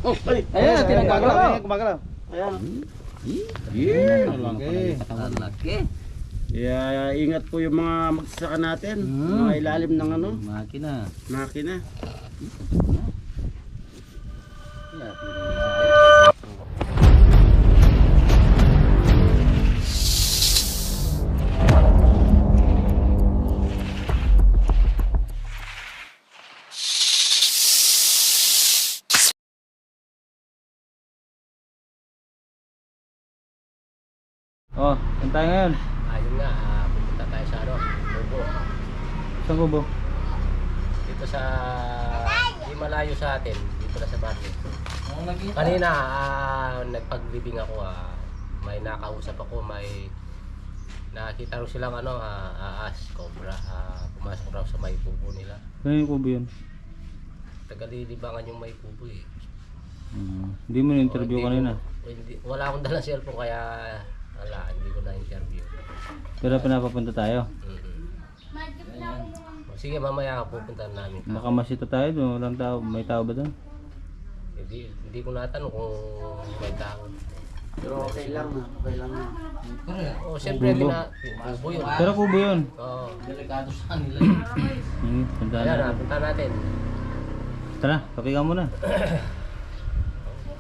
Ay, ayan, gumagalaw. Ayan. Laki. Laki. Kaya ingat po yung mga magsasaka natin. Mga ilalim ng ano, Makina. makina. Oh, saan tayo ngayon? Ayun nga, pupunta tayo sa ano, Kubo. Saan ko ba? Dito sa, di malayo sa atin, dito na sa barrio. Kanina, nagpaglibing ako, may nakausap ako, may nakita rin silang ano, aas, cobra, pumasok raw sa may kubo nila. Saan yung kubo yun? Tagalilibangan yung may kubo eh. Hindi mo na-interview Hindi kanina. wala akong dalang cellphone kaya hindi ko na-interview. Pero pinapapunta tayo. Sige, mamaya pupunta namin. Nakamasita tayo doon. Walang tao. May tao ba doon? Hindi ko natanong kung may tao. Pero okay lang na, okay lang na. Oh, siyempre Kubo. kubo yun. Pero kubo yun. Oo. Delikado sa kanila. Punta Ayan na. punta natin. Tara, kape ka muna.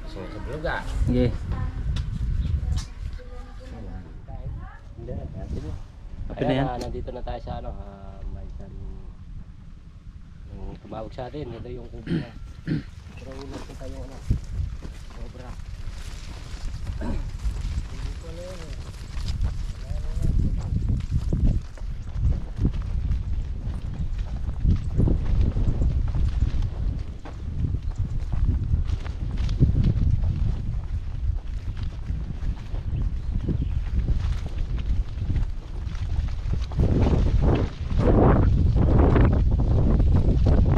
Susublog ah. Sige. Kape na yan. Ayan, nandito na tayo sa ano, may isang yung tumawag sa atin, ito yung kubo na. Pero ulit ko tayo ano, sobra.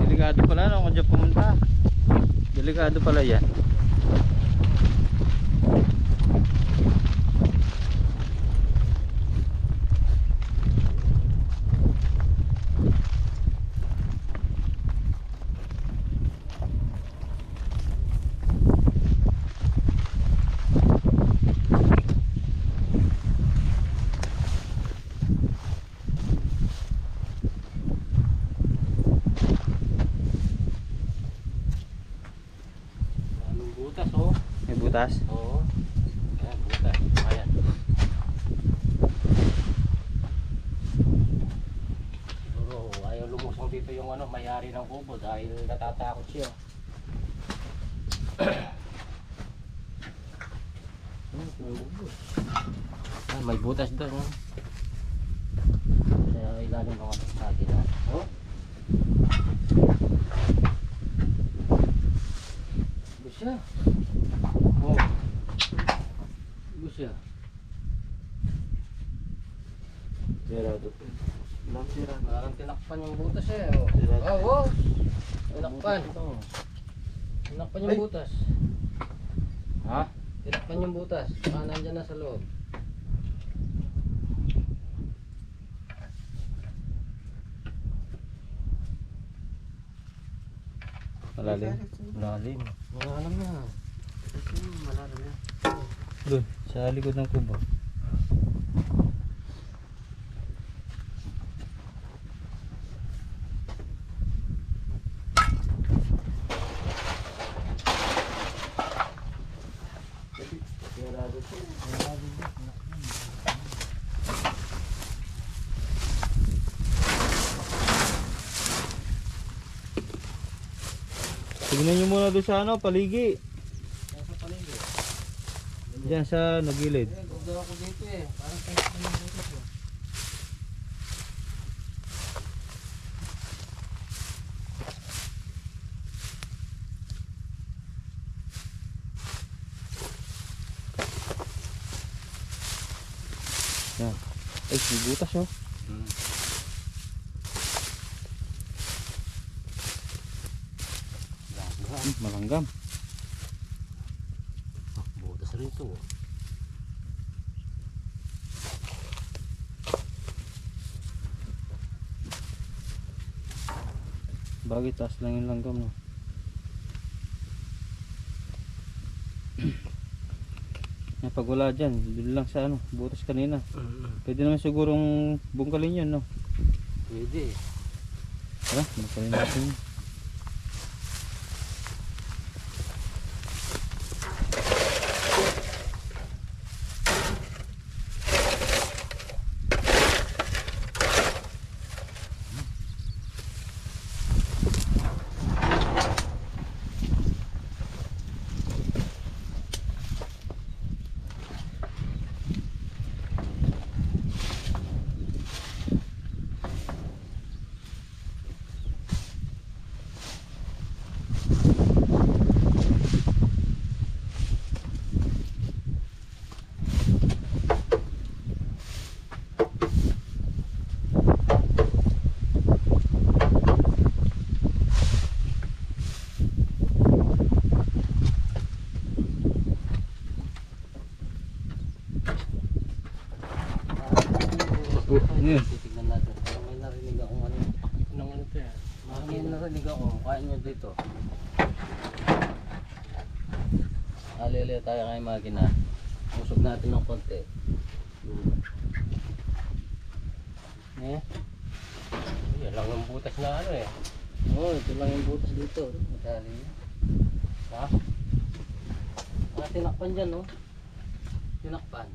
Delikado pala no, kung dyan pumunta. Delikado pala yan. Anong butas oh? May butas. Oo. Ayan, butas. Ayan. Siguro ayaw lumusong dito yung ano, may-ari ng kubo dahil natatakot siya. May butas doon. Oh. Sa ilalim ng ano, sa atin. Oh. Busya. Oh. Busya. Sirado po. Lang sirado. Parang tinakpan yung butas eh. Oh, oh. Tinakpan. Tinakpan yung butas. Ha? Tinakpan yung butas. Baka nandyan na sa loob. Malalim. Malalim. Malalim na. Malalim na. Doon, sa likod ng kubo. Sirado po. Tignan nyo muna doon sa ano, paligi. Nasa paligid. Diyan sa nagilid. Gugdaw ako dito eh. Parang tinakpan yung butas eh. Yan. Ay, may butas oh. Malanggam. Butas rin to. Bagay taas lang yung langgam no. Pag wala dyan, doon lang sa ano, butas kanina. Pwede naman sigurong bungkalin yun, no? Pwede. Tara, bungkalin natin yun. Yun. Titignan natin. May narinig akong ano. Anong ano ito yan? May narinig ako. Kaya nyo dito. Alili tayo kay makina. Usog natin ng konti. Eh? Yan lang yung butas na ano eh. Oo, ito lang yung butas dito. Matali niya. Ha? Tinakpan dyan, no? Tinakpan.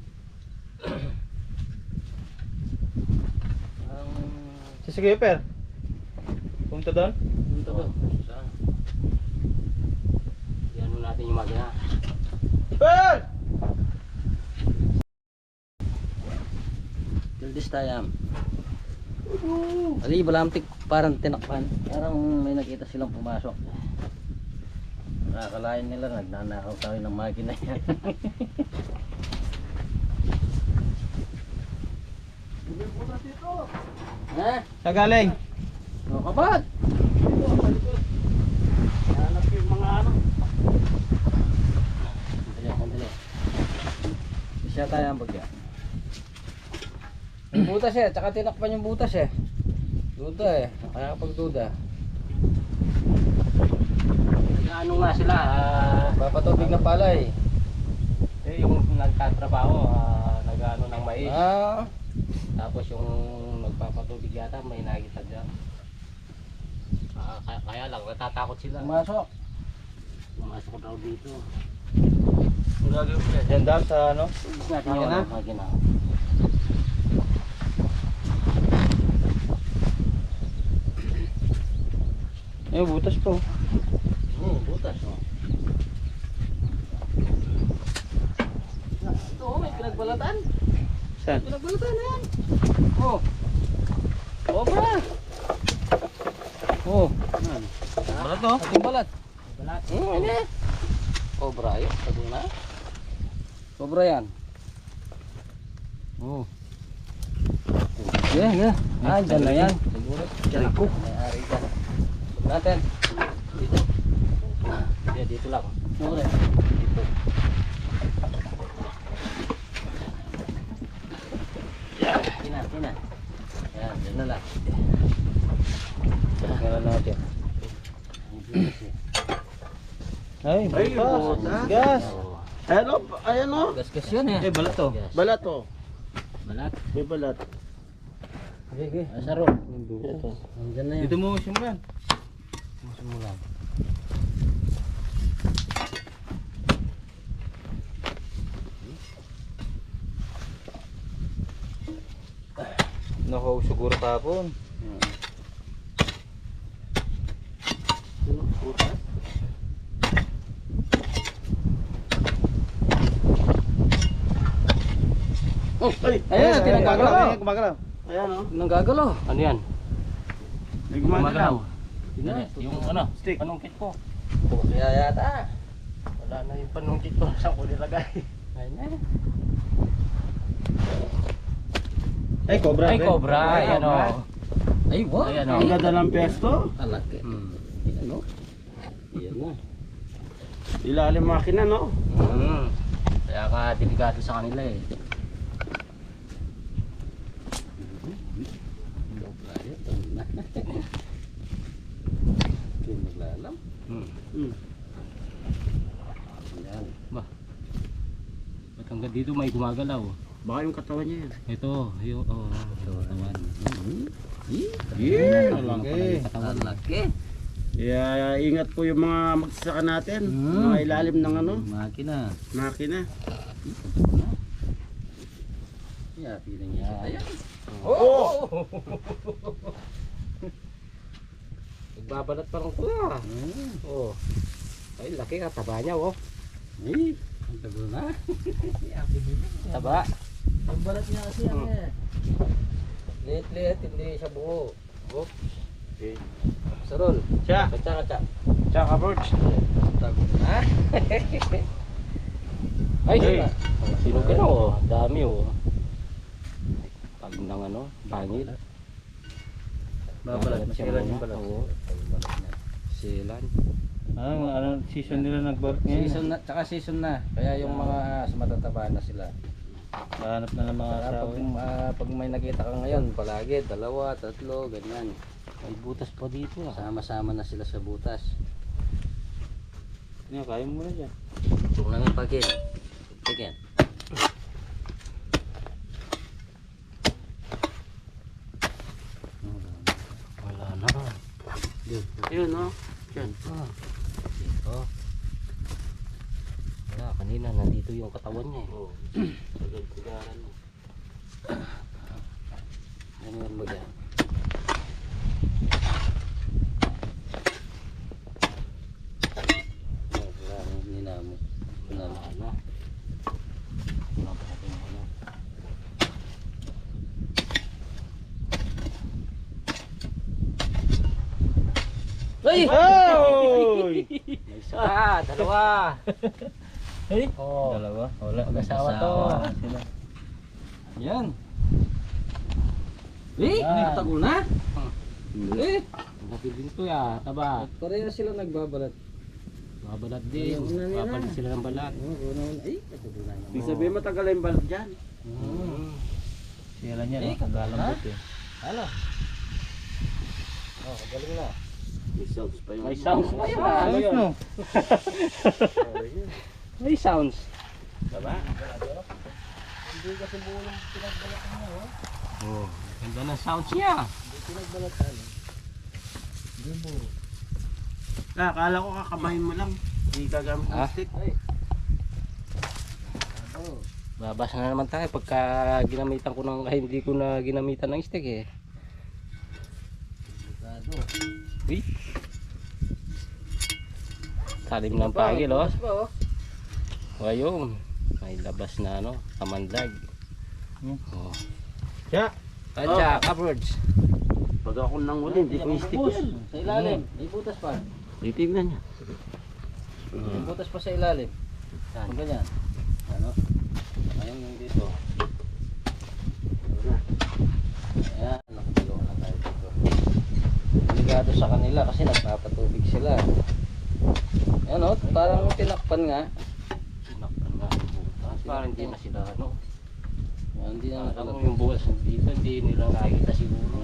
Sige, Per. Punta doon? Punta doon. Saan? Yan mo natin yung magina. Per! Till this time. Ali, balamtik parang tinakpan. Parang may nakita silang pumasok. Nakakalain nila, nagnanakaw tayo ng makina yan. Ha? Sa galing? O kapat! Hanap yung mga ano. Sandali. Isya tayo ang bagya. Yung butas eh, tsaka tinakpan yung butas eh. Duda eh, kaya pagduda. Ano nga sila, papatubig na pala eh. Yung nagtatrabaho, nag-ano ng mais. Tapos yung nagpapatubig yata, may nakita dyan. Kaya lang, natatakot sila. Pumasok daw dito. Yan daw sa ano? Natin yung makina. Eh, butas po. Butas oh. Ito oh, may pinagbalatan. Saan? Pinagbalatan na yan. Oh. Cobra. Oh. Balat to? Ating balat. Balat. Ano? Cobra yun. Sabi na. Cobra yan. Oh. Yeah. Dyan na yan. Siguro. Dyan ko. May ari dyan. Sup natin. Dito. Dito lang. Dito. Kina. Yan, dyan na lang. Tingnan natin. Ay, Ay, butas. butas. Gas. Ayan o. Gas yan eh. Eh, balat to. Balat o. Balat. May balat. Sige. Asaro. Ito. Nandyan na yan. Dito mo simulan. Simulan. Nako, siguro tapon. Butas. Ay! Ayan, tinagagalaw. Gumagalaw. Ayan o. Nanggagalaw. Ano yan? May gumagalaw. Yung ano? Stick. Panungkit ko. Kaya yata. Wala na yung panungkit ko. Saan ko nilagay? Ayun na. Ay, cobra. Ay, rin. cobra. Ay, Ayan o. Ay, wow. Ayan o. Ang ganda ng pesto. Talaki. Ayan o. Ayan na. Ilalim makina, no? Kaya ka delikado sa kanila eh. Naglalam. Hmm. Yan. Ba, hanggang dito may gumagalaw. Baka yung katawan niya yan. Ito, yung katawan. Yeah. Katawan. Laki. Kaya ingat po yung mga magsasaka natin. Mga ilalim ng ano, Makina. makina. Yeah, feeling niya. Ayan. Nagbabalat pa lang kuya. Oh. Ay, laki ka. Taba niya, oh. Ay, ang tago na. Taba. Ang balat niya kasi yan eh. Liit-liit, hindi siya buo. Oh. Okay. Sarol. Siya. Kacha. Tsaka Birch. Tago na. Ay, Hey. sino ka na, oh. Dami, oh. Pag ng ano, bangil. Babalat, masilan yung balat. Oo. Silan. Ano season nila nagbalat ngayon? Season na, tsaka season na. Kaya yung mga matataba na sila. Hanap na ng mga Kaya asawa. pag may nakita ka ngayon, palagi, 2, 3, ganyan. May butas pa dito, ah. Sama-sama na sila sa butas. Ano, kaya mo na dyan. Kung lang yung pagin. Pagin. Wala na. Yun, no? Yan. Dito. Wala, kanina nandito yung katawan niya, eh. Oh. Sagad-sagaran mo. Ganyan mo dyan. Wala nang ninamo. Wala na. Wala na. Wala pa natin yung ano. Ay! Oy! May isa pa, dalawa. Hey? Oh. Dalawa? Wala. Mag-asawa to. Sila. Yan. Eh, Yan. nakatago na. Eh, Napilin to, ya. Taba. pareho sila nagbabalat. Babalat din. Una nila. Babalat sila ng balat. Ay, katago na naman. Ibig sabihin matagal na yung balat dyan. Sila niya, Eh, no? Lalambot eh. Hala. Oh, galing na. May sounds pa yun. May sounds pa yun. Ano Ayos, yun? no? May sounds. Diba? Hindi kasi buo ng pinagbalat niya, oh. Oh, ganda ng sounds niya. Hindi pinagbalatan. Hindi buo. Akala ko kakamahin mo lang. Hindi gagamit ng Ah? stick. Ay. Oh. Babasa na naman tayo pagka ginamitan ko ng, ay, hindi ko na ginamitan ng stick, eh. Delikado. Uy. Talim ng pagil, oh. Bukas pa, oh. Ayun. May labas na, ano, kamandag. Oh. Siya. Kaya, coverage. Pag ako nang uli, hindi ko yung stick Bus, yan. sa ilalim. May butas pa. Titignan niya. May butas pa sa ilalim. Yan. Kung ganyan. Ano? Ayun yung dito. Ayan, nakatulong na tayo dito. Delikado sa kanila kasi nagpapatubig sila. Ayan o, parang tinakpan nga. Sinakpan nga yung butas. Parang hindi na sila, ano. Ayan, hindi na Alam mo nakalagay. yung bukas dito, hindi nila nakikita siguro.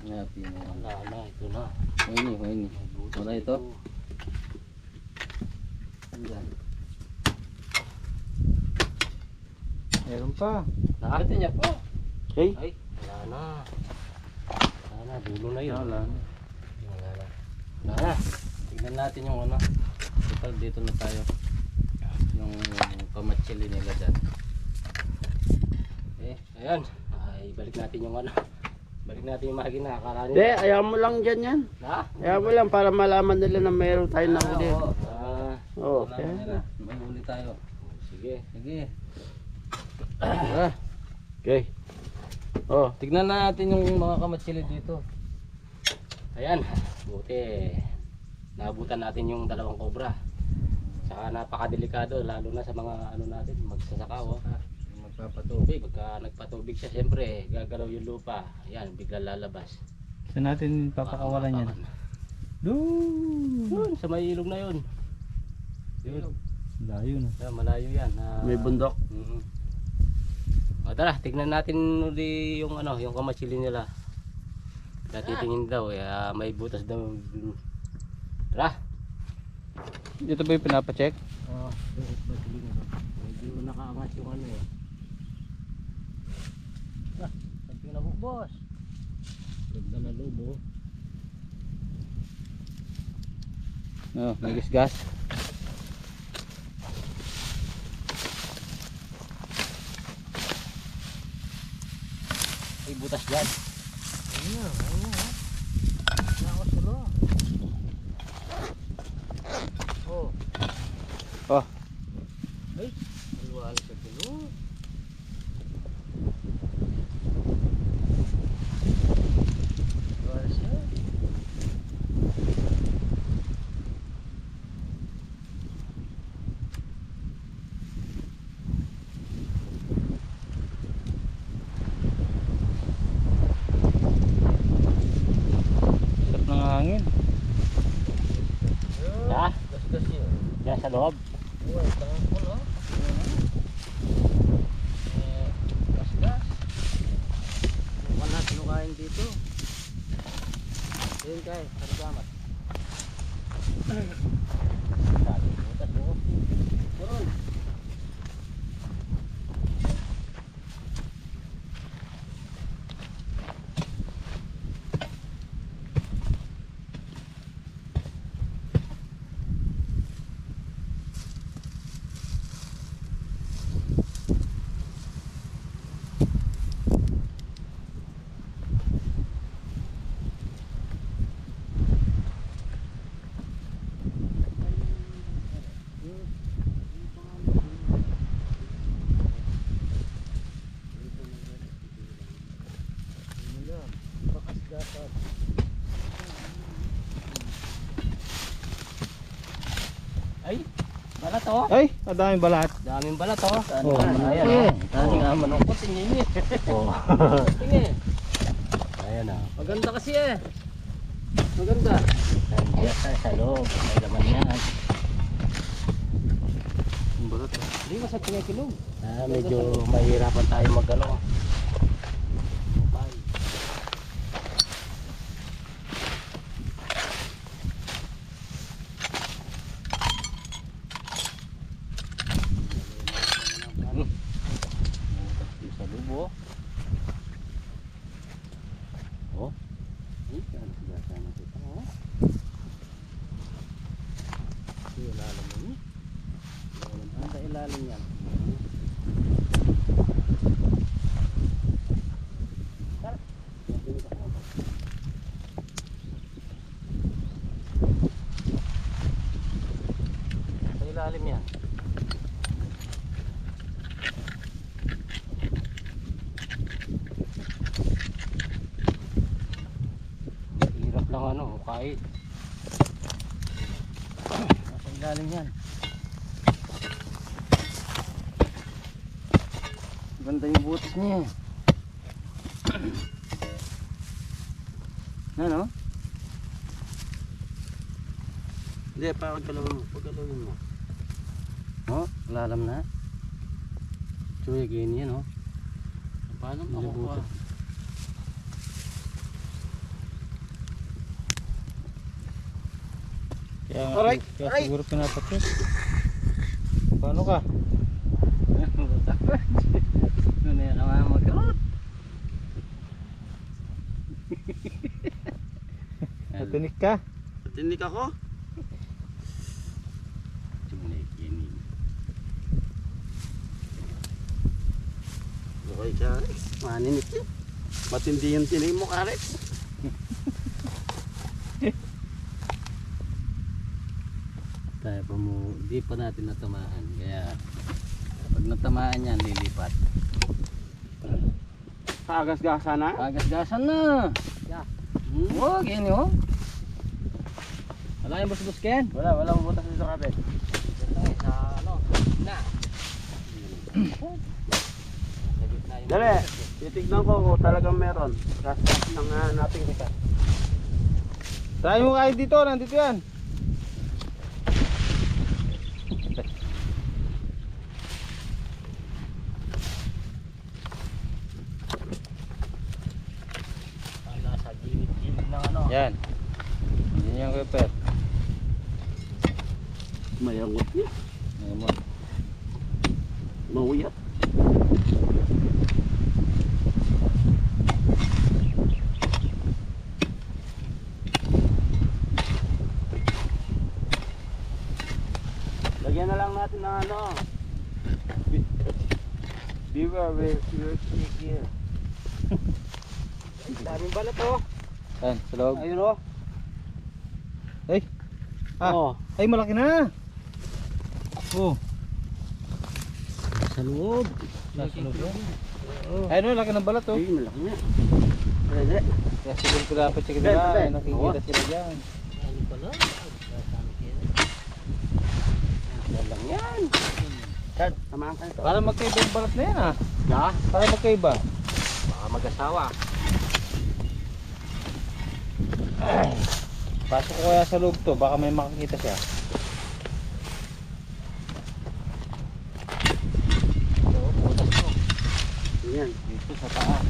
Happy na yan. Wala na, ito na. Huwini, huwini. May butas Wala ito? dito. Ayan. Meron pa. Nakakita niya po. Hey. Ay, wala na. Wala na, dulo na yun. Wala. Wala na. Wala na. Tignan natin yung ano. Total dito na tayo. Yung kamatsili nila dyan. Eh, ayan. Ay, balik natin yung ano. Balik natin yung makina. Akala Hindi, nyo. ayaw mo lang dyan yan. Ha? Ayaw mo lang para malaman nila na mayroon tayo na uli. Oo. Oo. Wala na nila. May huli tayo. Sige. Sige. Okay. Oh. Tignan natin yung mga kamatsili dito. Ayan. Buti. Naabutan natin yung dalawang cobra. Saka napakadelikado. Lalo na sa mga ano natin. Magsasaka. Oh. Magpapatubig. Pagka nagpatubig siya, siyempre gagalaw yung lupa. Ayan, bigla lalabas. Saan natin papakawalan yan? Doon. Yun, sa may ilog na yun. Yun. Layo na. Yeah, malayo yan. May bundok. O tara, tignan natin uli yung ano, yung kamatsili nila. Natitingin daw, may butas daw. Tara. Dito ba yung pinapacheck? Oo, batiling ako. Medyo nakaangat yung ano eh. Sabi na po, boss. Ganda na lobo. Oh, may gas. May butas dyan. Ayun. Ako solo. Oh. Oh, Ay, maluwal sa tulo. Maluwal siya. sarap ng hangin. Ha? Gas-gas yun. Diyan sa loob. Uy, tangan ko no. Gas-gas. Wala kinukain dito. Ayun kay, salamat. Sabi, butas mo. Turon. Ay, balat oh. Ay, ang daming balat. Daming balat oh. Oh, Ayan oh. Dami nga manok ko, tingin niyo. Oh. Tingin. Ayan oh. Maganda kasi eh. Maganda. Nandiyan tayo sa loob. May laman yan. Ang balat. Hindi masarap nga kilog. Medyo mahirapan tayo mag-ano. Sa lubo. Oh. Sana kita oh. Ilalim mo ni. Ang ilalim yan. Sa ilalim yan. Hirap lang ano, kahit. Sa ilalim yan. Ganda yung butas niya. Ano? Hindi, pagkalawin mo. Pagkalawin mo. Oh, lalam na. Chuy, ganyan oh. Paano Nilibutan. makukuha? Kaya, Aray, kaya aray. siguro pinapacheck. Paano ka? Ano yan, naman magkarot. Natinik ka? Tindik ako? Okay ka, Rex. Maninit yun. Matindi yung tinig mo ka, Rex. Tayo pa mo, di pa natin natamaan. Kaya, pag natamaan yan, lilipat. Kagas-gasa na? Agas-gasan na. Huwag, yan oh. Wala yung bus-bus Ken. Wala mabutas sa kabit. Sa ano, na. Dali, titignan ko kung talagang meron. Gas-gas ng nating kita. Try mo kahit dito, nandito yan. Nasa gilid-gilid ng ano. Yan. Yan yung repair. Mayangot niya. Ayan mo. Mauyat. Lagyan na lang natin ng ano. Beware, we're here. Daming balat oh. Ayan, sa loob. Ayun oh. Ay! Ah! Oh. Ay, malaki na! Oh! Sa loob. Nasa loob. Ayun o, laki ng balat oh. Ay, malaki na. Dali. Kaya siguro ko dapat sa Ben, kanila. Ben. Ay, nakikita Oo. sila dyan. Yan lang yan. Chad, tamaan ka nito. Para magkaiba yung balat na yan ah. Ya? Para magkaiba. Baka mag-asawa. Pasok ko kaya sa loob to, baka may makakita siya. Yan. Dito sa taas.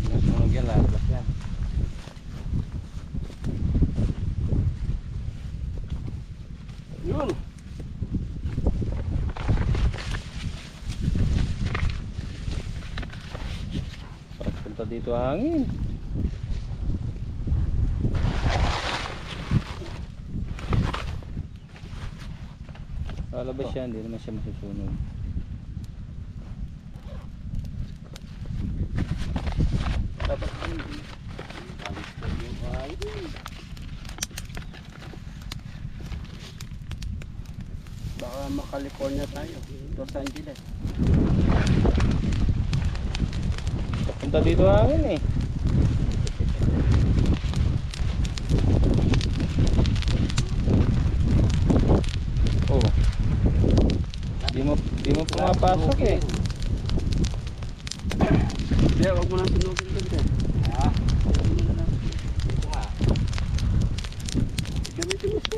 Nasunog yan, lalabas yan. Yun. Parang punta dito hangin. Lalabas siya, hindi naman siya masusunog. Dapat hindi. Alis na yung hangin. Baka maka-California tayo. Los Angeles. Punta dito hangin eh. Oh. Di mo pumapasok eh. Kaya wag mo lang sunugin doon. Ah, ito nga. Gamitin mo siya.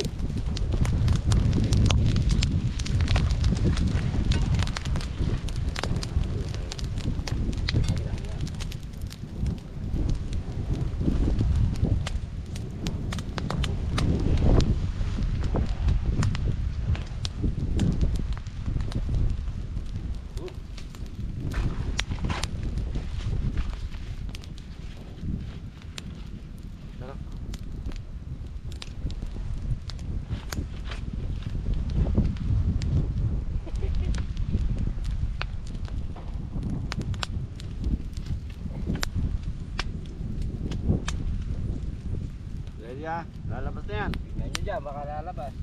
Ready ah? Lalabas na yan. Tingnan nyo dyan, baka lalabas.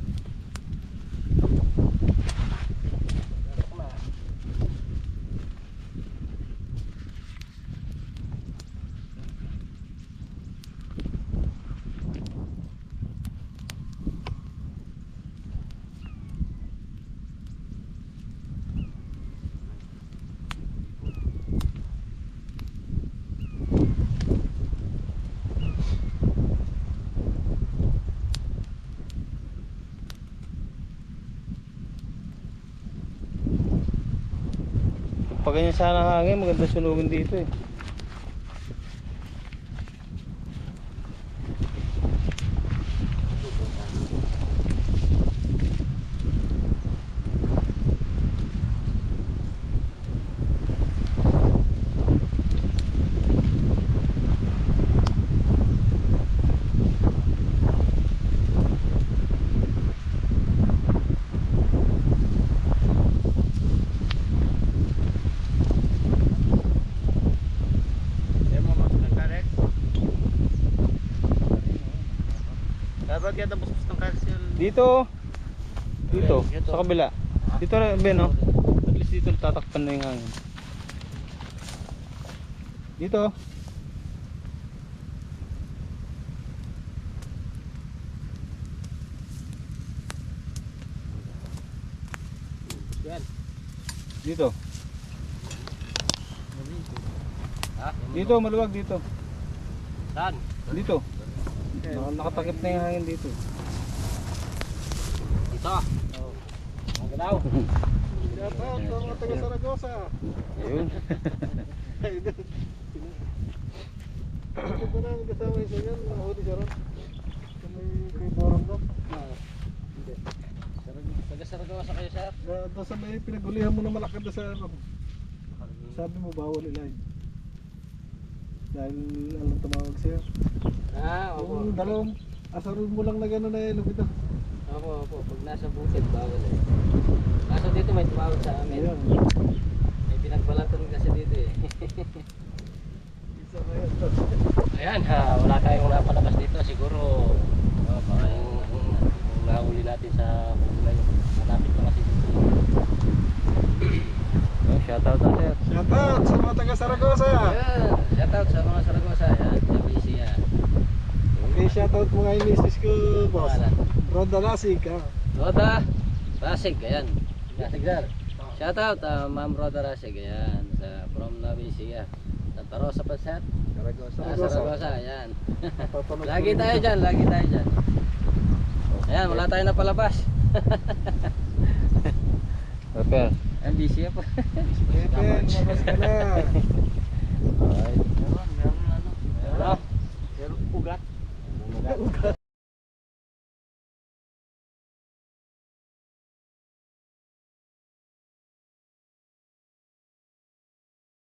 Pag ganyan sana hangin, maganda sunugin dito eh. Dapat kaya tapos ng calcium. Dito. Dito, sa kabila. Dito na, Ben, oh. At least dito tatakpan na yung hangin. Dito. Yan. Dito. Ha? Dito, maluwag dito. Saan? Dito. Nakatakip na yung hangin dito. Dito. Ang galaw. Shout out sa mga taga Saragosa. Ayun. Ito ko na kasama isa yan, nahuli siya ron. Kay Borong ko. Hindi. Taga Saragosa kayo, sir? Doon sa may pinagulihan mo na malakad na sa ano. Sabi mo bawal ilay. Dahil alam tumawag sa'yo. Opo. Yung dalawang asarun mo lang na gano'n na ilog ito. Opo. Pag nasa bukid, bawal eh. Kaso dito may tumawag sa amin. Ayun. May pinagbalatan kasi dito eh. Isa ba yan? Ayan, wala tayong napalabas dito. Siguro, baka yung nahuli natin sa bukla yung malapit na kasi dito. Oh, shoutout na sir. Shout out sa mga taga Saragosa. Ayan, shout out sa mga Saragosa. Ayan, sa busy yan. Okay, shout out mga misis ko, boss. Pangalan. Roda Lasig, ha. Roda Rasig, ayan. Rasig sir. Shout out Ma'am Roda Rasig, ayan. From Navisia. Santa Rosa pa sir. Saragosa. Saragosa, ayan. Papanood Lagi ko. tayo dyan, lagi tayo dyan. Ayan, wala tayo napalabas. Okay. MBC pa. Pepen, mabas ka na. Meron ano? Pero ugat. Ugat.